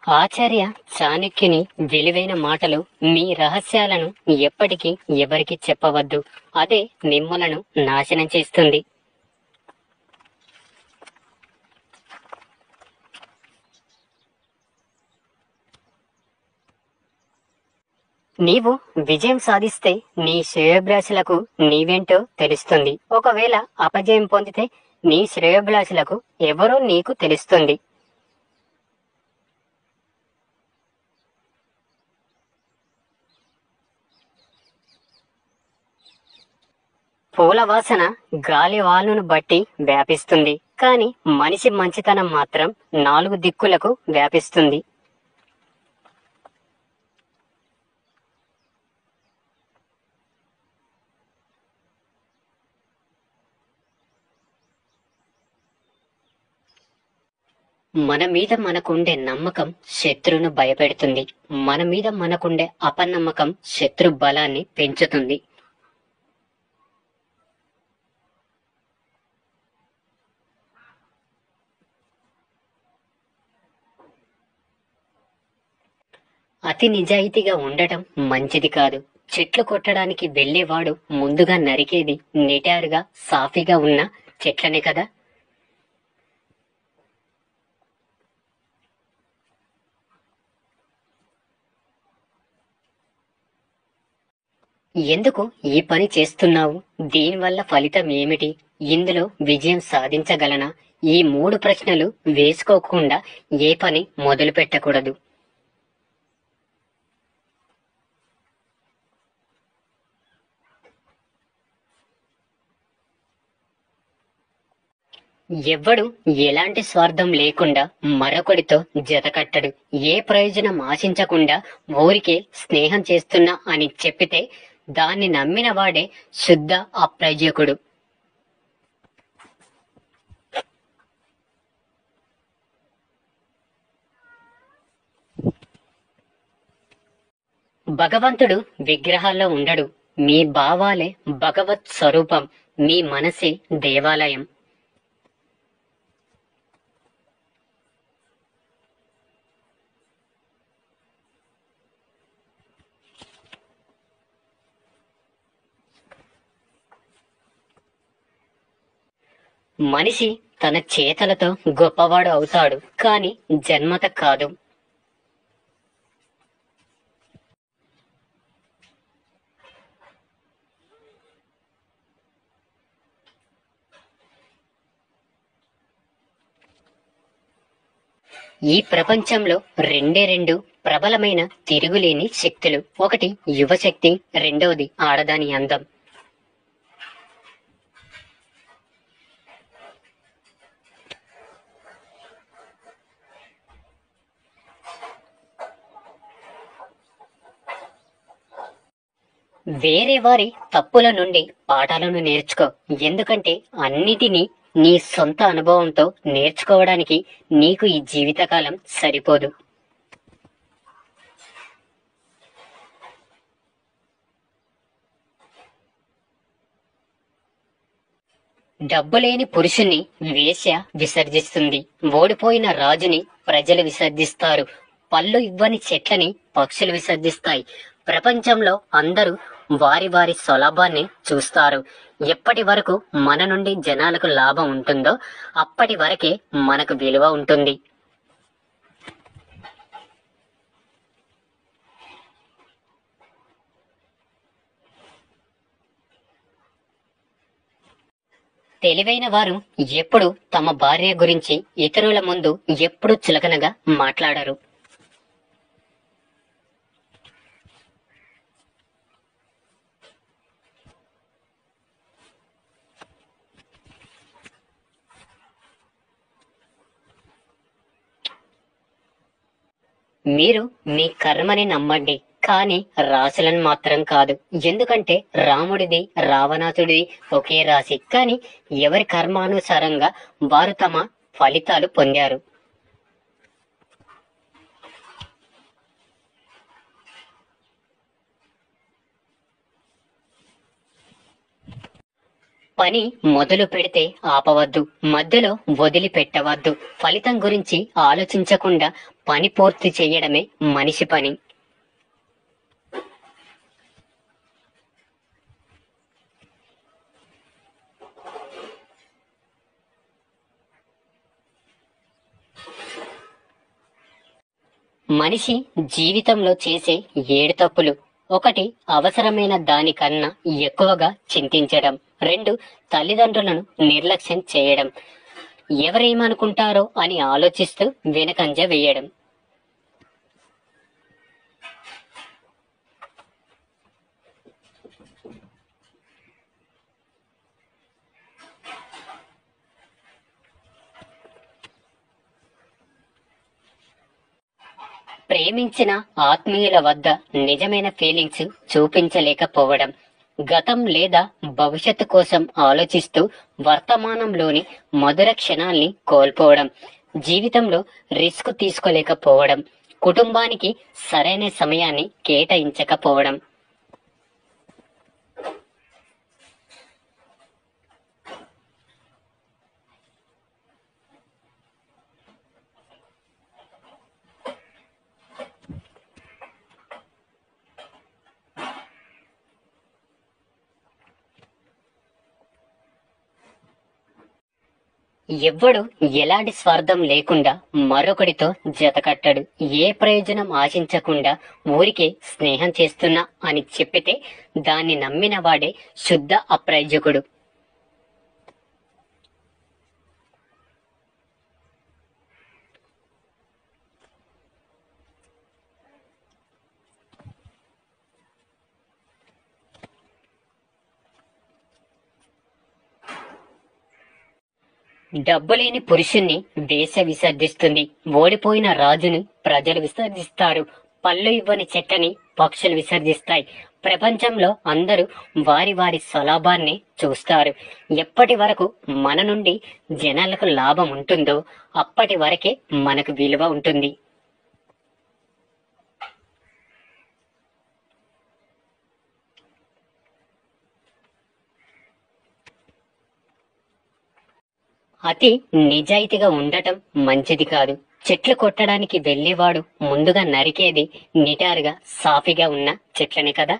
ఆచార్య చాణక్యుని విలువైన మాటలు: మీ రహస్యాలను ఎప్పటికీ ఎవరికి చెప్పవద్దు, అదే మిమ్ములను నాశనం చేస్తుంది. నీవు విజయం సాధిస్తే నీ శ్రేయోభిలాషులకు నీవేంటో తెలుస్తుంది. ఒకవేళ అపజయం పొందితే నీ శ్రేయోభిలాషులకు ఎవరో నీకు తెలుస్తుంది. పూల వాసన గాలి వాలును బట్టి వ్యాపిస్తుంది, కానీ మనిషి మంచితనం మాత్రం 4 దిక్కులకు వ్యాపిస్తుంది. మన మీద మనకుండే నమ్మకం శత్రువును భయపెడుతుంది. మన మీద మనకుండే అపనమ్మకం శత్రు బలాన్ని పెంచుతుంది. అతి నిజాయితీగా ఉండటం మంచిది కాదు. చెట్లు కొట్టడానికి వెళ్లేవాడు ముందుగా నరికేది నిటారుగా సాఫీగా ఉన్న చెట్లనే కదా. ఎందుకు ఈ పని చేస్తున్నావు? దీనివల్ల ఫలితం ఏమిటి? ఇందులో విజయం సాధించగలనా? ఈ 3 ప్రశ్నలు వేసుకోకుండా ఏ పని మొదలు పెట్టకూడదు. ఎవ్వడు ఎలాంటి స్వార్థం లేకుండా మరొకడితో జతకట్టడు. ఏ ప్రయోజనం ఆశించకుండా ఊరికే స్నేహం చేస్తున్నా అని చెప్పితే దాన్ని నమ్మిన వాడే శుద్ధ అప్రయోజకుడు. భగవంతుడు విగ్రహాల్లో ఉండడు. మీ భావాలే భగవత్ స్వరూపం. మీ మనసే దేవాలయం. మనిషి తన చేతలతో గొప్పవాడు అవుతాడు, కాని జన్మత కాదు. ఈ ప్రపంచంలో రెండు ప్రబలమైన తిరుగులేని శక్తులు. ఒకటి యువశక్తి, రెండవది ఆడదాని అందం. వేరే వారి తప్పుల నుండి పాఠాలను నేర్చుకో. ఎందుకంటే అన్నిటినీ నీ సొంత అనుభవంతో నేర్చుకోవడానికి నీకు ఈ జీవితకాలం సరిపోదు. డబ్బులేని పురుషుణ్ణి వేశ్య విసర్జిస్తుంది. ఓడిపోయిన రాజుని ప్రజలు విసర్జిస్తారు. పళ్ళు ఇవ్వని చెట్లని పక్షులు విసర్జిస్తాయి. ప్రపంచంలో అందరూ వారి వారి స్వలాభాన్ని చూస్తారు. ఎప్పటి వరకు మన నుండి జనాలకు లాభం ఉంటుందో అప్పటి వరకే మనకు విలువ ఉంటుంది. తెలివైన వారు ఎప్పుడు తమ భార్య గురించి ఇతరుల ముందు ఎప్పుడు చులకనగా మాట్లాడరు. మీరు మీ కర్మని నమ్మండి, కానీ రాశులను మాత్రం కాదు. ఎందుకంటే రాముడిది రావణాసుడిది ఒకే రాశి, కానీ ఎవరి కర్మానుసారంగా వారు తమ ఫలితాలు పొందారు. పని మొదలు పెడితే ఆపవద్దు, మధ్యలో వదిలిపెట్టవద్దు. ఫలితం గురించి ఆలోచించకుండా పని పూర్తి చేయడమే మనిషి పని. మనిషి జీవితంలో చేసే 7 తప్పులు: 1. అవసరమైన దానికన్నా ఎక్కువగా చింతించడం. 2. తల్లిదండ్రులను నిర్లక్ష్యం చేయడం. ఎవరేమనుకుంటారో అని ఆలోచిస్తూ వెనకంజ వేయడం. ప్రేమించిన ఆత్మీయుల వద్ద నిజమైన ఫీలింగ్స్ చూపించలేకపోవడం. గతం లేదా భవిష్యత్తు కోసం ఆలోచిస్తూ వర్తమానంలోని మధుర క్షణాల్ని కోల్పోవడం. జీవితంలో రిస్క్ తీసుకోలేకపోవడం. కుటుంబానికి సరైన సమయాన్ని కేటాయించకపోవడం. ఎవ్వడు ఎలాంటి స్వార్థం లేకుండా మరొకడితో జతకట్టడు. ఏ ప్రయోజనం ఆశించకుండా ఊరికే స్నేహం చేస్తున్నా అని చెప్పితే దాన్ని నమ్మిన వాడే శుద్ధ అప్రయోజకుడు. డబ్బులేని పురుషుణ్ణి వేష విసర్జిస్తుంది. ఓడిపోయిన రాజుని ప్రజలు విసర్జిస్తారు. పళ్ళు ఇవ్వని చెట్లని పక్షులు విసర్జిస్తాయి. ప్రపంచంలో అందరూ వారి వారి స్వలాభాన్ని చూస్తారు. ఎప్పటి వరకు మన నుండి జనాలకు లాభం ఉంటుందో అప్పటి వరకే మనకు విలువ ఉంటుంది. అతి నిజాయితీగా ఉండటం మంచిది కాదు. చెట్లు కొట్టడానికి వెళ్ళేవాడు ముందుగా నరికేది నిటారుగా సాఫీగా ఉన్న చెట్లనే కదా.